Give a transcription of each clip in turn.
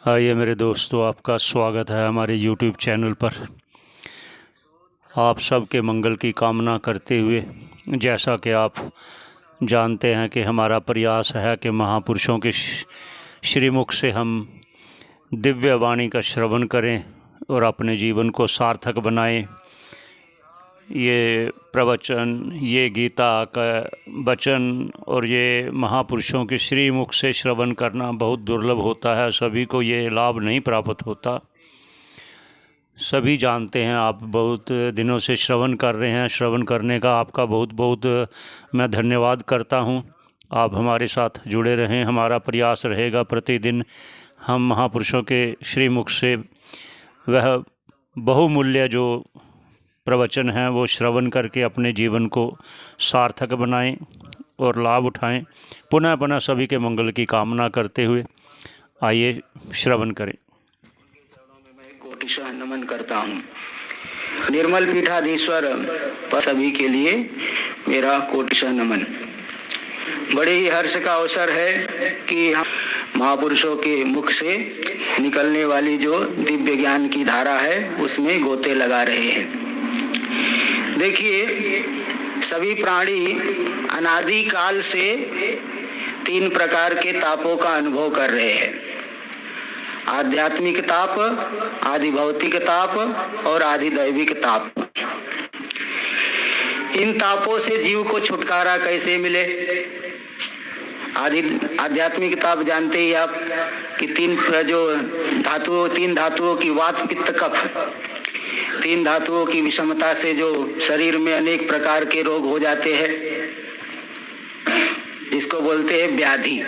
आइए मेरे दोस्तों, आपका स्वागत है हमारे YouTube चैनल पर। आप सबके मंगल की कामना करते हुए, जैसा कि आप जानते हैं कि हमारा प्रयास है कि महापुरुषों के श्रीमुख से हम दिव्य वाणी का श्रवण करें और अपने जीवन को सार्थक बनाएं। ये प्रवचन, ये गीता का वचन और ये महापुरुषों के श्रीमुख से श्रवण करना बहुत दुर्लभ होता है। सभी को ये लाभ नहीं प्राप्त होता। सभी जानते हैं, आप बहुत दिनों से श्रवण कर रहे हैं। श्रवण करने का आपका बहुत बहुत मैं धन्यवाद करता हूं। आप हमारे साथ जुड़े रहें। हमारा प्रयास रहेगा प्रतिदिन हम महापुरुषों के श्रीमुख से वह बहुमूल्य जो प्रवचन हैं वो श्रवण करके अपने जीवन को सार्थक बनाएं और लाभ उठाएं। पुनः पुनः सभी के मंगल की कामना करते हुए आइए श्रवण करें। कोटिशः नमन करता हूँ। निर्मल पीठाधीश्वर सभी के लिए मेरा कोटिशः नमन। बड़े ही हर्ष का अवसर है कि हम महापुरुषों के मुख से निकलने वाली जो दिव्य ज्ञान की धारा है उसमें गोते लगा रहे हैं। देखिए, सभी प्राणी अनादि काल से 3 प्रकार के तापों का अनुभव कर रहे हैं। आध्यात्मिक ताप, आदि भौतिक ताप और आदि दैविक ताप। इन तापों से जीव को छुटकारा कैसे मिले? आध्यात्मिक ताप जानते ही आप कि 3 धातुओं की वात पित्त कफ, 3 धातुओं की विषमता से जो शरीर में अनेक प्रकार के रोग हो जाते हैं, जिसको बोलते हैं व्याधि।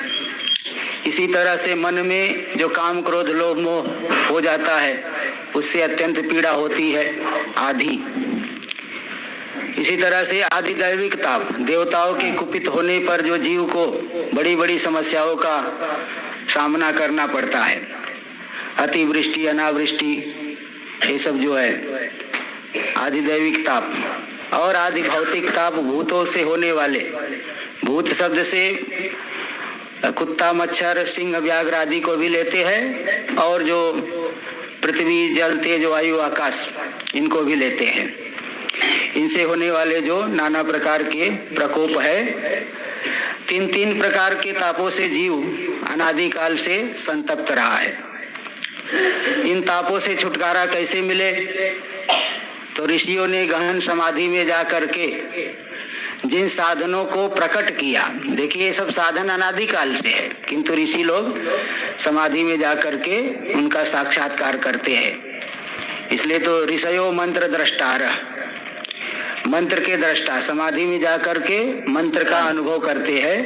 इसी तरह से मन में जो काम क्रोध लोभ मोह हो जाता है उससे अत्यंत पीड़ा होती है, आदि। इसी तरह से आदि दैविक ताप, देवताओं के कुपित होने पर जो जीव को बड़ी बड़ी समस्याओं का सामना करना पड़ता है, अतिवृष्टि अनावृष्टि, ये सब जो है आदि दैविक ताप। और आदि भौतिक ताप भूतों से होने वाले, भूत शब्द से कुत्ता मच्छर सिंह व्याघ्र आदि को भी लेते हैं और जो पृथ्वी जल तेज वायु आकाश इनको भी लेते हैं। इनसे होने वाले जो नाना प्रकार के प्रकोप है, 3 प्रकार के तापों से जीव अनादिकाल से संतप्त रहा है। इन तापों से छुटकारा कैसे मिले? तो ऋषियों ने गहन समाधि में जा करके जिन साधनों को प्रकट किया, देखिए ये सब साधन अनादिकाल से है, किंतु ऋषि लोग समाधि में जा करके उनका साक्षात्कार करते हैं। इसलिए तो ऋषयो मंत्र द्रष्टार, मंत्र के दृष्टा समाधि में जा करके मंत्र का अनुभव करते हैं,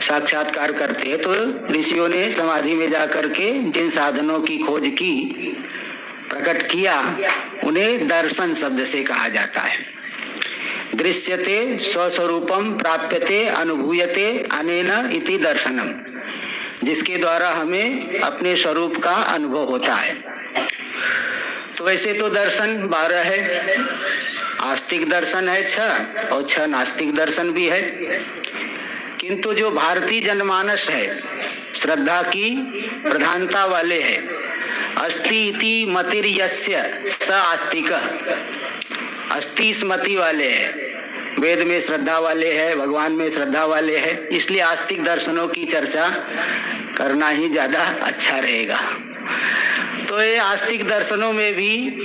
साक्षात्कार करते हैं। तो ऋषियों ने समाधि में जा करके जिन साधनों की खोज की, प्रकट किया, उन्हें दर्शन शब्द से कहा जाता है। दृश्यते स्वस्वरूपम प्राप्यते अनुभूयते अनेन इति दर्शनम, जिसके द्वारा हमें अपने स्वरूप का अनुभव होता है। तो वैसे तो दर्शन 12 है। आस्तिक दर्शन है 6 और 6 नास्तिक दर्शन भी है। किंतु जो भारतीय जनमानस है, श्रद्धा की प्रधानता वाले है, अस्ति इति मतिर्यस्य स आस्तिकः, अस्ति स्मृति वाले हैं, वेद में श्रद्धा वाले हैं, भगवान में श्रद्धा वाले हैं। इसलिए आस्तिक दर्शनों की चर्चा करना ही ज्यादा अच्छा रहेगा। तो ये आस्तिक दर्शनों में भी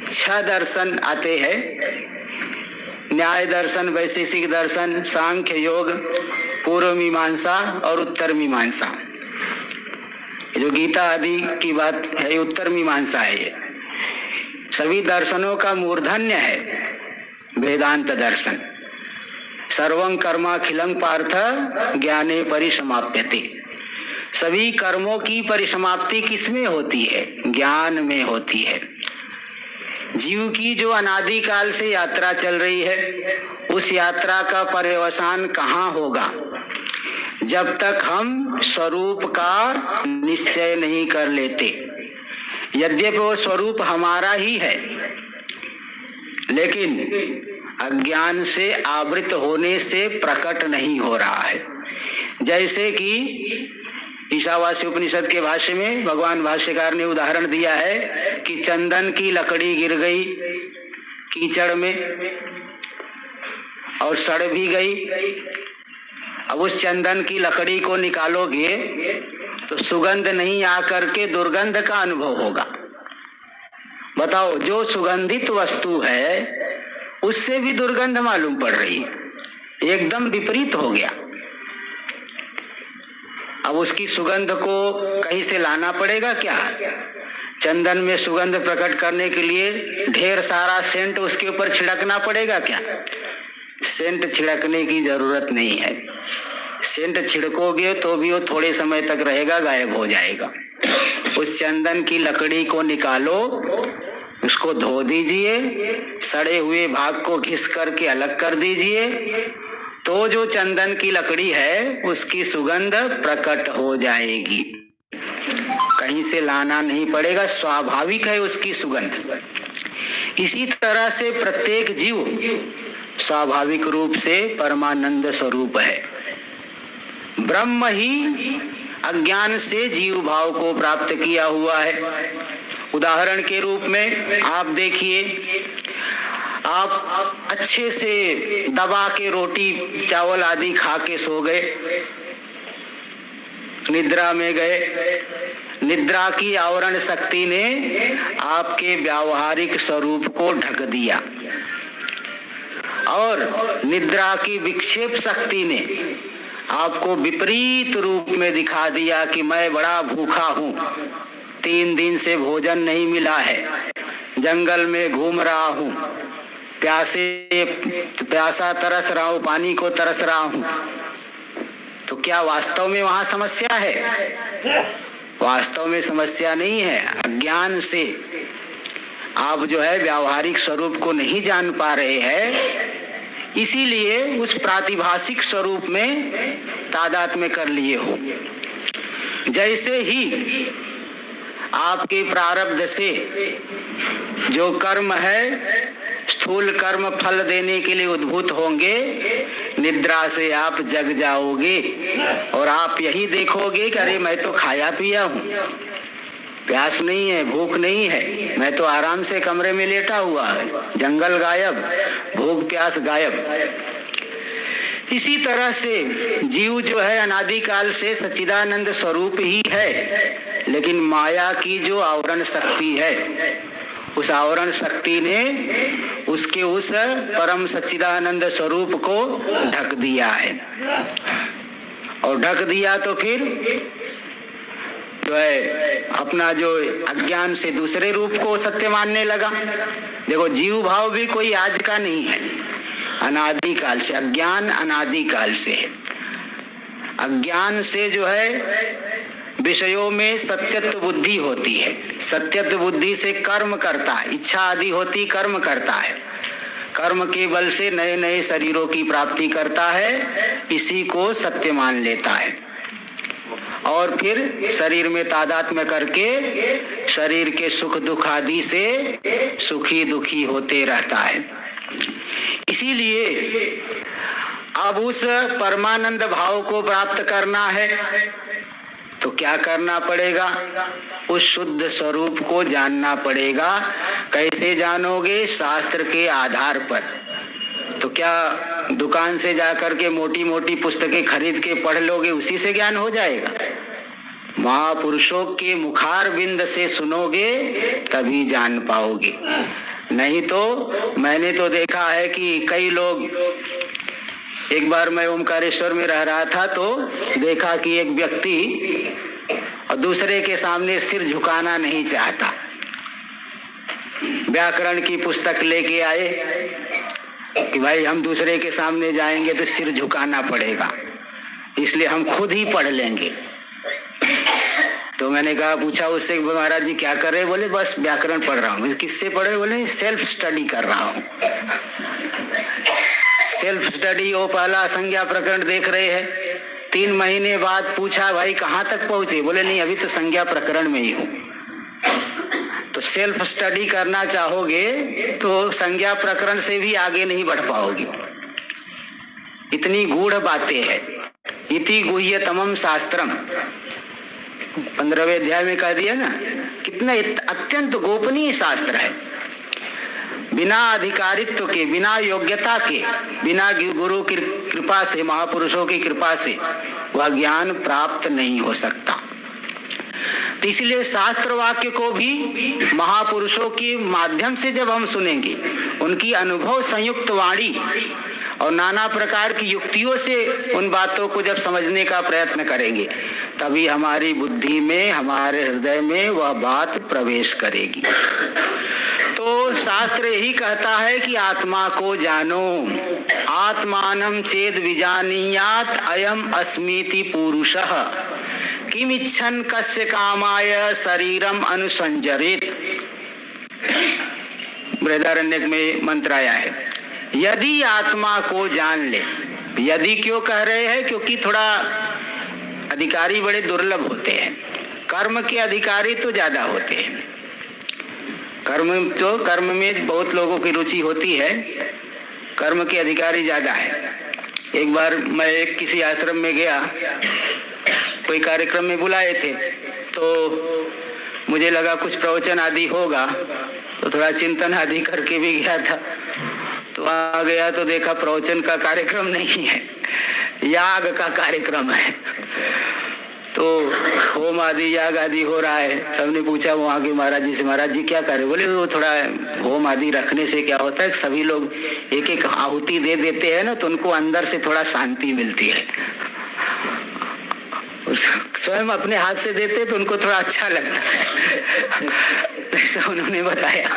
6 दर्शन आते हैं। न्याय दर्शन, वैशेषिक दर्शन, सांख्य योग, पूर्व मीमांसा और उत्तर मीमांसा। जो गीता आदि की बात है, उत्तर मीमांसा है। ये सभी दर्शनों का मूर्धन्य है वेदांत दर्शन। सर्वं कर्माखिलं पार्थ ज्ञाने परिसमाप्यते। सभी कर्मों की परिसमाप्ति किसमें होती है? ज्ञान में होती है। जीव की जो अनादिकाल से यात्रा चल रही है, उस यात्रा का पर्यवसान कहाँ होगा? जब तक हम स्वरूप का निश्चय नहीं कर लेते। यद्यपि वो स्वरूप हमारा ही है, लेकिन अज्ञान से आवृत होने से प्रकट नहीं हो रहा है। जैसे कि ईशावास्य उपनिषद के भाष्य में भगवान भाष्यकार ने उदाहरण दिया है कि चंदन की लकड़ी गिर गई कीचड़ में और सड़ भी गई। अब उस चंदन की लकड़ी को निकालोगे तो सुगंध नहीं आकर के दुर्गंध का अनुभव होगा। बताओ, जो सुगंधित वस्तु है उससे भी दुर्गंध मालूम पड़ रही है, एकदम विपरीत हो गया। अब उसकी सुगंध को कहीं से लाना पड़ेगा क्या? चंदन में सुगंध प्रकट करने के लिए ढेर सारा सेंट उसके ऊपर छिड़कना पड़ेगा क्या? सेंट छिड़कने की जरूरत नहीं है। सेंट छिड़कोगे तो भी वो थोड़े समय तक रहेगा, गायब हो जाएगा। उस चंदन की लकड़ी को निकालो, उसको धो दीजिए, सड़े हुए भाग को घिस करके अलग कर दीजिए, तो जो चंदन की लकड़ी है उसकी सुगंध प्रकट हो जाएगी। कहीं से लाना नहीं पड़ेगा, स्वाभाविक है उसकी सुगंध। इसी तरह से प्रत्येक जीव स्वाभाविक रूप से परमानंद स्वरूप है। ब्रह्म ही अज्ञान से जीव भाव को प्राप्त किया हुआ है। उदाहरण के रूप में आप देखिए, आप अच्छे से दबा के रोटी चावल आदि खा के सो गए, निद्रा में गए। निद्रा की आवरण शक्ति ने आपके व्यावहारिक स्वरूप को ढक दिया और निद्रा की विक्षेप शक्ति ने आपको विपरीत रूप में दिखा दिया कि मैं बड़ा भूखा हूँ, 3 दिन से भोजन नहीं मिला है, जंगल में घूम रहा हूँ, प्यासा तरस रहा हूँ, पानी को तरस रहा हूँ। तो क्या वास्तव में वहां समस्या है? वास्तव में समस्या नहीं है। अज्ञान से आप जो है व्यावहारिक स्वरूप को नहीं जान पा रहे हैं, इसीलिए उस प्रातिभाषिक स्वरूप में तादात्म्य कर लिए हो। जैसे ही आपके प्रारब्ध से जो कर्म है स्थूल कर्म फल देने के लिए उद्भूत होंगे, निद्रा से आप जग जाओगे और आप यही देखोगे कि अरे मैं तो खाया पिया हूँ, प्यास नहीं है, भूख नहीं है, मैं तो आराम से कमरे में लेटा हुआ है, जंगल गायब, भूख प्यास गायब। इसी तरह से जीव जो है अनादिकाल से सच्चिदानंद स्वरूप ही है, लेकिन माया की जो आवरण शक्ति है उस आवरण शक्ति ने उसके उस परम सच्चिदानंद स्वरूप को ढक दिया है। और ढक दिया तो फिर जो है अपना जो अज्ञान से दूसरे रूप को सत्य मानने लगा। देखो, जीव भाव भी कोई आज का नहीं है, अनादिकाल से। अज्ञान अनादिकाल से है। अज्ञान से जो है विषयों में सत्यत्व बुद्धि होती है, सत्यत्व बुद्धि से कर्म करता है, इच्छा आदि होती कर्म करता है, कर्म के बल से नए नए शरीरों की प्राप्ति करता है, इसी को सत्य मान लेता है और फिर शरीर में तादात्म्य करके शरीर के सुख दुख आदि से सुखी दुखी होते रहता है। इसीलिए अब उस परमानंद भाव को प्राप्त करना है तो क्या करना पड़ेगा? उस शुद्ध स्वरूप को जानना पड़ेगा। कैसे जानोगे? शास्त्र के आधार पर। तो क्या दुकान से जाकर के मोटी मोटी पुस्तकें खरीद के पढ़ लोगे, उसी से ज्ञान हो जाएगा? महापुरुषों के मुखार बिंद से सुनोगे तभी जान पाओगे। नहीं तो मैंने तो देखा है कि कई लोग, एक बार मैं ओमकारेश्वर में रह रहा था तो देखा कि एक व्यक्ति और दूसरे के सामने सिर झुकाना नहीं चाहता। व्याकरण की पुस्तक लेके आए कि भाई हम दूसरे के सामने जाएंगे तो सिर झुकाना पड़ेगा, इसलिए हम खुद ही पढ़ लेंगे। तो मैंने कहा, पूछा उससे, महाराज जी क्या कर रहे? बोले बस व्याकरण पढ़ रहा हूँ। किससे पढ़े? बोले सेल्फ स्टडी कर रहा हूँ। सेल्फ स्टडी वो पहला संज्ञा प्रकरण देख रहे हैं। 3 महीने बाद पूछा, भाई कहाँ तक पहुंचे? बोले नहीं, अभी तो संज्ञा प्रकरण में ही हूँ। तो सेल्फ स्टडी करना चाहोगे तो संज्ञा प्रकरण से भी आगे नहीं बढ़ पाओगे। इतनी गूढ़ बातें हैं। इति गुह्यतमम शास्त्रम, 15वें अध्याय में कह दिया ना, कितना अत्यंत गोपनीय शास्त्र है। बिना अधिकारित्व के, बिना योग्यता के, बिना गुरु की कृपा से, महापुरुषों की कृपा से वह ज्ञान प्राप्त नहीं हो सकता। तो इसलिए शास्त्र वाक्य को भी महापुरुषों के माध्यम से जब हम सुनेंगे, उनकी अनुभव संयुक्त वाणी और नाना प्रकार की युक्तियों से उन बातों को जब समझने का प्रयत्न करेंगे, तभी हमारी बुद्धि में, हमारे हृदय में वह बात प्रवेश करेगी। तो शास्त्र यही कहता है कि आत्मा को जानो, आत्मानं चेद विजानीयात अयम अस्मीति पुरुषः किम इच्छन कस्य कामाय शरीरम अनुसंजरेत। बृहदारण्यक में मंत्र आया है, यदि आत्मा को जान ले। यदि क्यों कह रहे हैं? क्योंकि थोड़ा अधिकारी बड़े दुर्लभ होते हैं, कर्म के अधिकारी तो ज्यादा होते हैं। कर्म में बहुत लोगों की रुचि होती है, कर्म के अधिकारी ज्यादा है। एक बार मैं किसी आश्रम में गया, कोई कार्यक्रम में बुलाए थे, तो मुझे लगा कुछ प्रवचन आदि होगा, तो थोड़ा चिंतन आदि करके भी गया था। तो आ गया तो देखा प्रवचन का कार्यक्रम नहीं है, याग का कार्यक्रम है। तो होम आदि, याग आदि हो रहा है। तो हमने पूछा वहाँ के महाराज जी से, महाराज जी क्या करे? बोले वो थोड़ा होम आदि रखने से क्या होता है, सभी लोग एक एक आहुति दे देते हैं ना, तो उनको अंदर से थोड़ा शांति मिलती है। स्वयं अपने हाथ से देते तो उनको थोड़ा अच्छा लगता है, ऐसा उन्होंने बताया।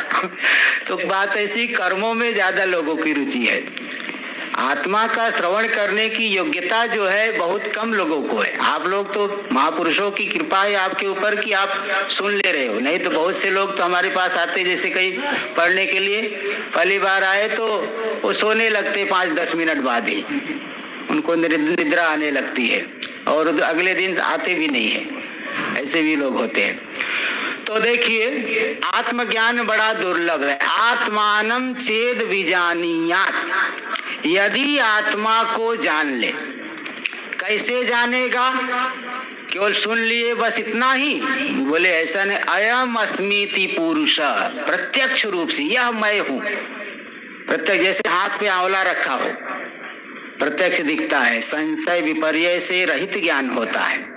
तो बात ऐसी, कर्मों में ज्यादा लोगों की रुचि है। आत्मा का श्रवण करने की योग्यता जो है बहुत कम लोगों को है। आप लोग तो महापुरुषों की कृपा है आपके ऊपर कि आप सुन ले रहे हो, नहीं तो बहुत से लोग तो हमारे पास आते, जैसे कहीं पढ़ने के लिए पहली बार आए तो वो सोने लगते 5-10 मिनट बाद ही, उनको निद्रा आने लगती है और अगले दिन आते भी नहीं है, ऐसे भी लोग होते हैं। तो देखिए, आत्मज्ञान बड़ा दुर्लभ है। आत्मानं चेद विजानीयात, यदि आत्मा को जान ले। कैसे जानेगा? केवल सुन लिए बस इतना ही? बोले ऐसा नहीं, अयम अस्मीति पुरुष, प्रत्यक्ष रूप से यह मैं हूं। प्रत्यक्ष, जैसे हाथ पे आंवला रखा हो, प्रत्यक्ष दिखता है। संशय विपर्य से रहित ज्ञान होता है।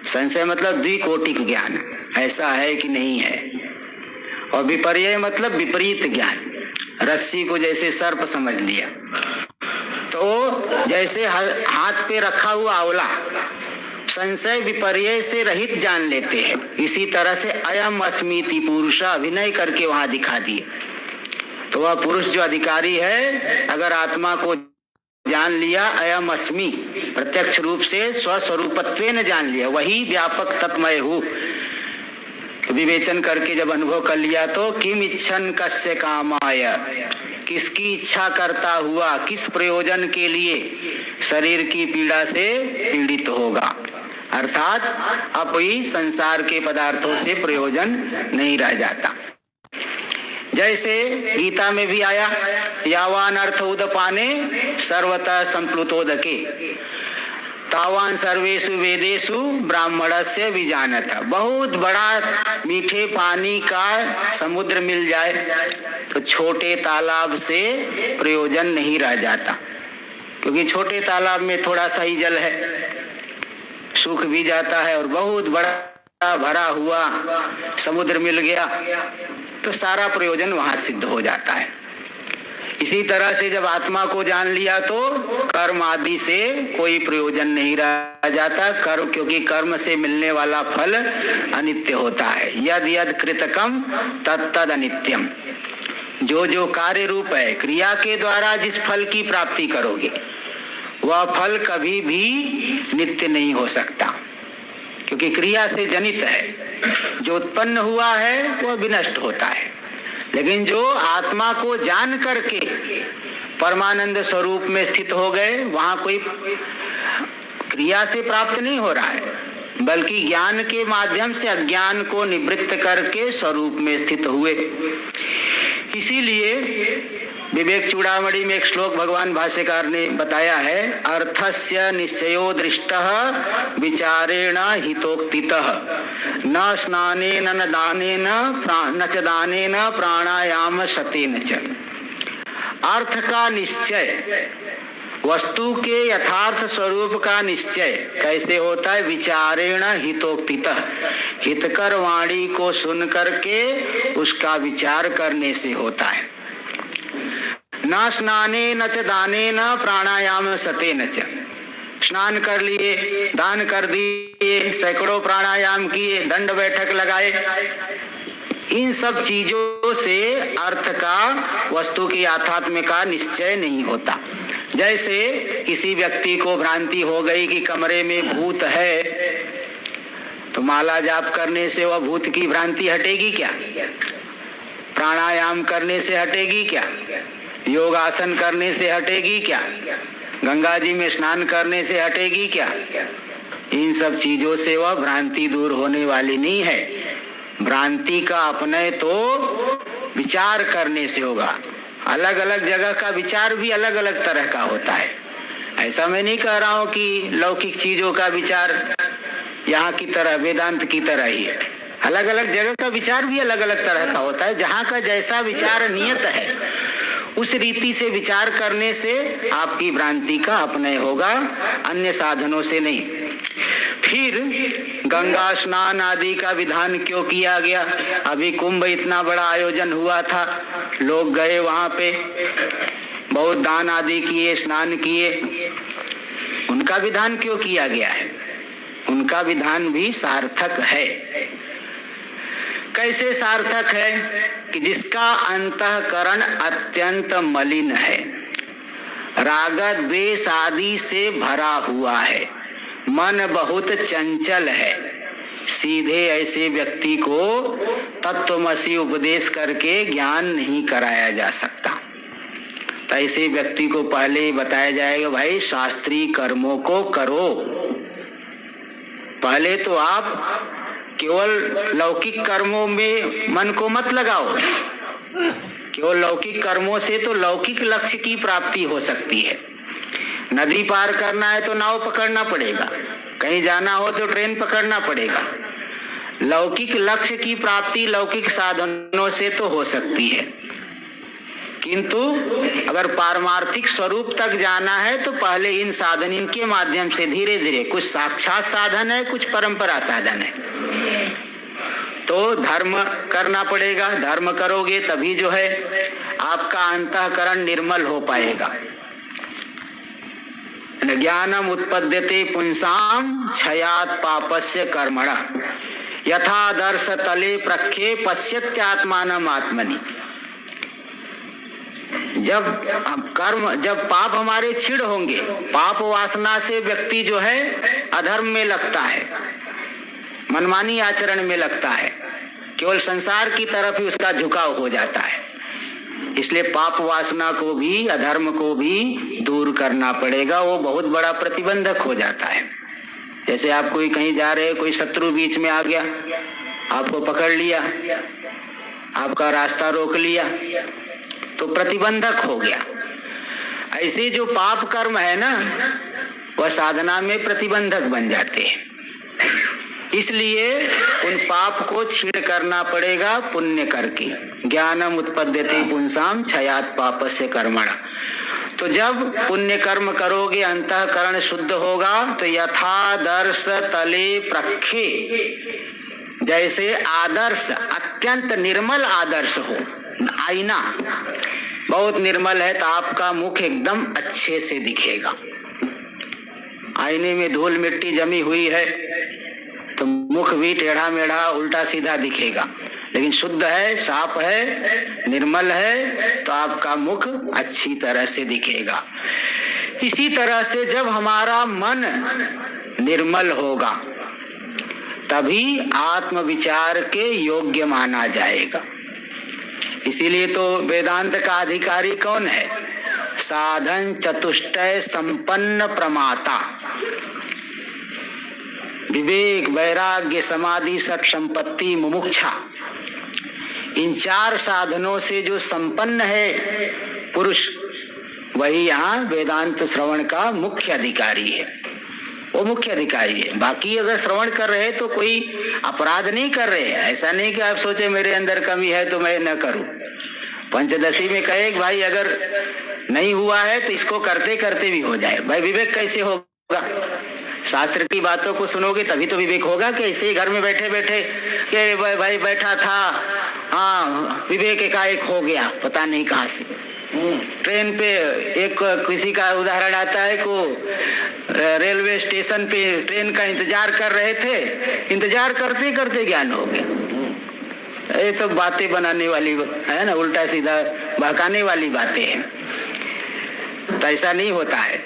संशय मतलब द्विकोटिक ज्ञान, ऐसा है कि नहीं है, और विपर्य मतलब विपरीत ज्ञान। रस्सी को जैसे सर्प समझ लिया, तो जैसे हाथ पे रखा हुआ आंवला संशय विपर्य से रहित जान लेते हैं, इसी तरह से अयम अस्मीति पुरुष अभिनय करके वहां दिखा दिए। तो वह पुरुष जो अधिकारी है, अगर आत्मा को जान लिया, अयम अस्मि, प्रत्यक्ष रूप से स्वस्वरूपत्वेन जान लिया, वही व्यापक तत्मय हूँ, विवेचन करके जब अनुभव कर लिया, तो किम इच्छन कस्य कामाय, किसकी इच्छा करता हुआ, किस प्रयोजन के लिए शरीर की पीड़ा से पीड़ित होगा। अर्थात अब ही संसार के पदार्थों से प्रयोजन नहीं रह जाता। जैसे गीता में भी आया, यावान अर्थ उदपाने सर्वतः संप्लुतोदके तावान सर्वेषु वेदेषु ब्राह्मणस्य विजानत। बहुत बड़ा मीठे पानी का समुद्र मिल जाए तो छोटे तालाब से प्रयोजन नहीं रह जाता, क्योंकि छोटे तालाब में थोड़ा सा ही जल है, सूख भी जाता है। और बहुत बड़ा भरा हुआ समुद्र मिल गया तो सारा प्रयोजन वहां सिद्ध हो जाता है। इसी तरह से जब आत्मा को जान लिया तो कर्म आदि से कोई प्रयोजन नहीं रह जाता। कर्म, क्योंकि कर्म से मिलने वाला फल अनित्य होता है। यद यद कृतकम तत्तद अनित्यम, जो जो कार्य रूप है, क्रिया के द्वारा जिस फल की प्राप्ति करोगे वह फल कभी भी नित्य नहीं हो सकता, क्योंकि क्रिया से जनित है। जो उत्पन्न हुआ है वह विनष्ट होता है, लेकिन जो आत्मा को जान करके परमानंद स्वरूप में स्थित हो गए, वहां कोई क्रिया से प्राप्त नहीं हो रहा है, बल्कि ज्ञान के माध्यम से अज्ञान को निवृत्त करके स्वरूप में स्थित हुए। इसीलिए विवेक चूड़ामणि में एक श्लोक भगवान भाष्यकार ने बताया है, अर्थस्य निश्चयो दृष्टः विचारेण हितोक्तितः न स्नानेन न दानेन न च दानेन प्राणायाम सतेन च। अर्थ का निश्चय, वस्तु के यथार्थ स्वरूप का निश्चय कैसे होता है? विचारेण हितोक्तितः, हितकर वाणी को सुन करके उसका विचार करने से होता है। न स्नाने न च दाने न प्राणायाम सते न च। स्नान कर लिए, दान कर दिए, सैकड़ों प्राणायाम किए, दंड बैठक लगाए, इन सब चीजों से अर्थ का, वस्तु की आध्यात्म का निश्चय नहीं होता। जैसे किसी व्यक्ति को भ्रांति हो गई कि कमरे में भूत है, तो माला जाप करने से वह भूत की भ्रांति हटेगी क्या? प्राणायाम करने से हटेगी क्या? योगासन करने से हटेगी क्या? गंगा जी में स्नान करने से हटेगी क्या? इन सब चीजों से वह भ्रांति दूर होने वाली नहीं है। भ्रांति का अपने तो विचार करने से होगा। अलग अलग जगह का विचार भी अलग अलग तरह का होता है। ऐसा मैं नहीं कह रहा हूं कि लौकिक चीजों का विचार यहाँ की तरह, वेदांत की तरह ही है। अलग अलग जगह का विचार भी अलग अलग तरह का होता है। जहाँ का जैसा विचार नियत है, उस रीति से विचार करने से आपकी भ्रांति का अपनय होगा, अन्य साधनों से नहीं। फिर गंगा स्नान आदि का विधान क्यों किया गया? अभी कुंभ इतना बड़ा आयोजन हुआ था, लोग गए वहां पे, बहुत दान आदि किए, स्नान किए। उनका विधान क्यों किया गया है? उनका विधान भी सार्थक है। कैसे सार्थक है? कि जिसका अंतःकरण अत्यंत मलिन है, राग द्वेष आदि से भरा हुआ है, मन बहुत चंचल है, सीधे ऐसे व्यक्ति को तत्वमसि उपदेश करके ज्ञान नहीं कराया जा सकता। तो ऐसे व्यक्ति को पहले ही बताया जाएगा, भाई शास्त्रीय कर्मों को करो। पहले तो आप केवल लौकिक कर्मों में मन को मत लगाओ। केवल लौकिक कर्मों से तो लौकिक लक्ष्य की प्राप्ति हो सकती है। नदी पार करना है तो नाव पकड़ना पड़ेगा, कहीं जाना हो तो ट्रेन पकड़ना पड़ेगा। लौकिक लक्ष्य की प्राप्ति लौकिक साधनों से तो हो सकती है, किंतु अगर पारमार्थिक स्वरूप तक जाना है तो पहले इन साधन, इनके माध्यम से धीरे धीरे, कुछ साक्षात साधन है, कुछ परंपरा साधन है। तो धर्म करना पड़ेगा। धर्म करोगे तभी जो है आपका अंतःकरण निर्मल हो पाएगा। ज्ञानम उत्पद्यते पुंसाम क्षयात पापस्य कर्मणः यथा दर्श तले प्रख्ये पश्यत्यात्मानम आत्मनि। जब पाप हमारे छिड़ होंगे, पाप वासना से व्यक्ति जो है अधर्म में लगता है, मनमानी आचरण में लगता है, केवल संसार की तरफ ही उसका झुकाव हो जाता है। इसलिए पाप वासना को भी, अधर्म को भी दूर करना पड़ेगा। वो बहुत बड़ा प्रतिबंधक हो जाता है। जैसे आप कोई कहीं जा रहे, कोई शत्रु बीच में आ गया, आपको पकड़ लिया, आपका रास्ता रोक लिया, तो प्रतिबंधक हो गया। ऐसे जो पाप कर्म है ना, वह साधना में प्रतिबंधक बन जाते हैं। इसलिए उन पाप को छीड़ करना पड़ेगा पुण्य करके। ज्ञानम उत्पद्यते पुंसाम क्षयात पापस्य कर्मणः। तो जब पुण्य कर्म करोगे, अंतःकरण शुद्ध होगा, तो यथादर्श तले प्रख्ये, जैसे आदर्श, अत्यंत निर्मल आदर्श हो, आईना बहुत निर्मल है तो आपका मुख एकदम अच्छे से दिखेगा। आईने में धूल मिट्टी जमी हुई है तो मुख भी टेढ़ा मेढ़ा, उल्टा सीधा दिखेगा। लेकिन शुद्ध है, साफ है, निर्मल है, तो आपका मुख अच्छी तरह से दिखेगा। इसी तरह से जब हमारा मन निर्मल होगा, तभी आत्म विचार के योग्य माना जाएगा। इसीलिए तो वेदांत का अधिकारी कौन है? साधन चतुष्टय संपन्न प्रमाता। विवेक, वैराग्य, समाधि, सत संपत्ति, मुमुक्षा, इन चार साधनों से जो संपन्न है, पुरुष, वही यहाँ वेदांत श्रवण का मुख्य अधिकारी है। वो मुख्य अधिकारी है। बाकी अगर श्रवण कर रहे तो कोई अपराध नहीं कर रहे हैं। ऐसा नहीं कि आप सोचे मेरे अंदर कमी है तो मैं न करूं। पंचदशी में कहे भाई अगर नहीं हुआ है तो इसको करते करते भी हो जाए। भाई विवेक कैसे होगा? शास्त्र की बातों को सुनोगे तभी तो विवेक होगा। कि ऐसे ही घर में बैठे बैठे कि भाई बैठा था, हाँ विवेक एकाएक हो गया पता नहीं कहाँ से। ट्रेन पे एक किसी का उदाहरण आता है को रेलवे स्टेशन पे ट्रेन का इंतजार कर रहे थे, इंतजार करते करते ज्ञान हो गया। ये सब बातें बनाने वाली है ना, उल्टा सीधा बहकाने वाली बातें हैं। तो ऐसा नहीं होता है।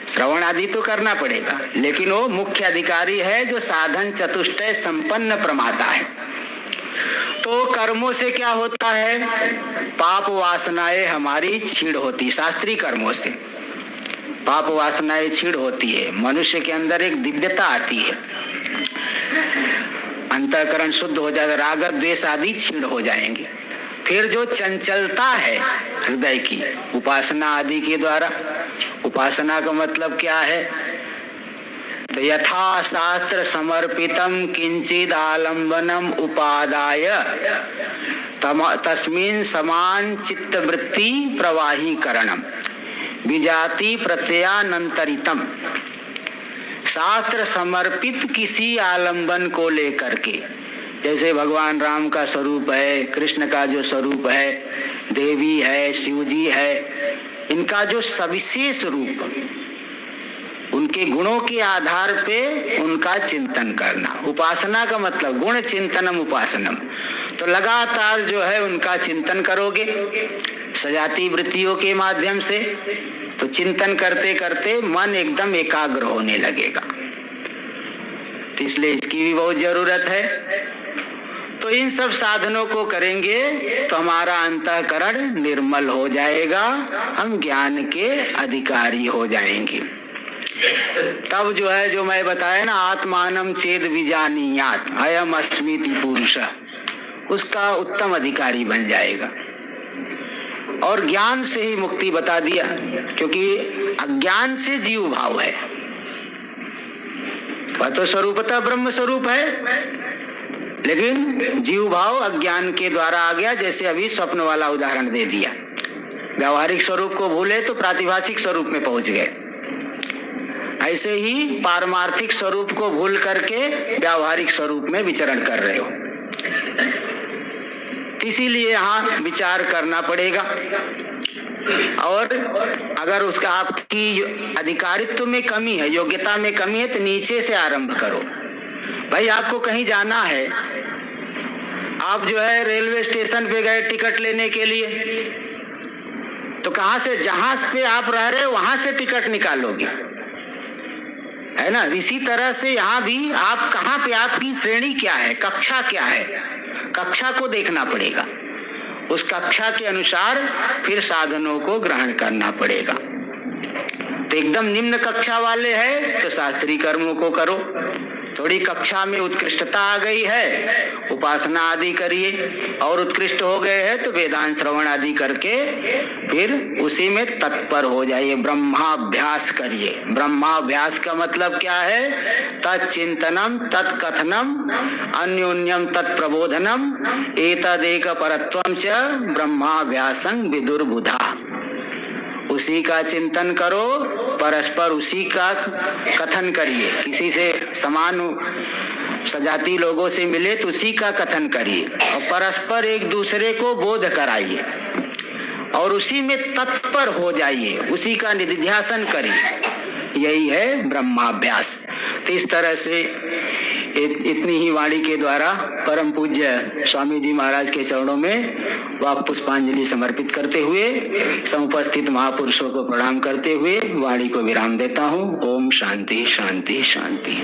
श्रवण आदि तो करना पड़ेगा, लेकिन वो मुख्य अधिकारी है जो साधन चतुष्टय संपन्न प्रमाता है। तो कर्मों से क्या होता है? पाप वासनाएं हमारी छीड़ होती। शास्त्रीय कर्मों से पाप वासनाएं छीड़ होती है। मनुष्य के अंदर एक दिव्यता आती है, अंतःकरण शुद्ध हो जाएगा, राग द्वेष आदि छीड़ हो जाएंगे। फिर जो चंचलता है हृदय की उपासना आदि के द्वारा, उपासना का मतलब क्या है? तो यथा शास्त्र समर्पितम किंचिद आलंबनम उपादाय तस्मिन् समान चित्तवृत्ति प्रवाहीकरणम विजाति प्रत्ययानंतरितम। शास्त्र समर्पित किसी आलंबन को लेकर के, जैसे भगवान राम का स्वरूप है, कृष्ण का जो स्वरूप है, देवी है, शिवजी है, इनका जो सविशेष रूप, उनके गुणों के आधार पे उनका चिंतन करना। उपासना का मतलब गुण चिंतनम उपासनम। तो लगातार जो है उनका चिंतन करोगे सजाती वृत्तियों के माध्यम से, तो चिंतन करते करते मन एकदम एकाग्र होने लगेगा। तो इसलिए इसकी भी बहुत जरूरत है। तो इन सब साधनों को करेंगे तो हमारा अंतःकरण निर्मल हो जाएगा, हम ज्ञान के अधिकारी हो जाएंगे। तब जो है जो मैं बताया ना, आत्मानम चेद विजानीयात अयम अस्मीति पुरुष, उसका उत्तम अधिकारी बन जाएगा। और ज्ञान से ही मुक्ति बता दिया, क्योंकि अज्ञान से जीव भाव है। वह तो स्वरूपतः ब्रह्म स्वरूप है, लेकिन जीव भाव अज्ञान के द्वारा आ गया। जैसे अभी स्वप्न वाला उदाहरण दे दिया, व्यावहारिक स्वरूप को भूले तो प्रातिभाषिक स्वरूप में पहुंच गए। ऐसे ही पारमार्थिक स्वरूप को भूल करके व्यावहारिक स्वरूप में विचरण कर रहे हो। इसीलिए यहाँ विचार करना पड़ेगा। और अगर उसका आपकी अधिकारित्व में कमी है, योग्यता में कमी है, तो नीचे से आरंभ करो। भाई आपको कहीं जाना है, आप जो है रेलवे स्टेशन पे गए टिकट लेने के लिए, तो कहाँ से, जहां पे आप रह रहे हो वहां से टिकट निकालोगे, है ना। इसी तरह से यहाँ भी आप कहाँ पे, आपकी श्रेणी क्या है, कक्षा क्या है, कक्षा को देखना पड़ेगा। उस कक्षा के अनुसार फिर साधनों को ग्रहण करना पड़ेगा। तो एकदम निम्न कक्षा वाले हैं तो शास्त्रीय कर्मों को करो। थोड़ी कक्षा में उत्कृष्टता आ गई है, उपासना आदि करिए। और उत्कृष्ट हो गए हैं तो वेदांत श्रवण आदि करके फिर उसी में तत्पर हो जाइए, ब्रह्माभ्यास करिए। ब्रह्माभ्यास का मतलब क्या है? तच्चिंतनम तत्कथनम अन्योन्यम तत्प्रबोधनम एतदेक परत्वम च ब्रह्माभ्यासं विदुर्बुधा। उसी का चिंतन करो, परस्पर उसी का कथन करिए। किसी से समान सजाती लोगों से मिले तो उसी का कथन करिए, और परस्पर एक दूसरे को बोध कराइए, और उसी में तत्पर हो जाइए, उसी का निधिध्यासन करिए। यही है ब्रह्माभ्यास। तो इस तरह से इतनी ही वाणी के द्वारा परम पूज्य स्वामी जी महाराज के चरणों में वाक पुष्पांजलि समर्पित करते हुए, समुपस्थित महापुरुषों को प्रणाम करते हुए वाणी को विराम देता हूँ। ओम शांति शांति शांति।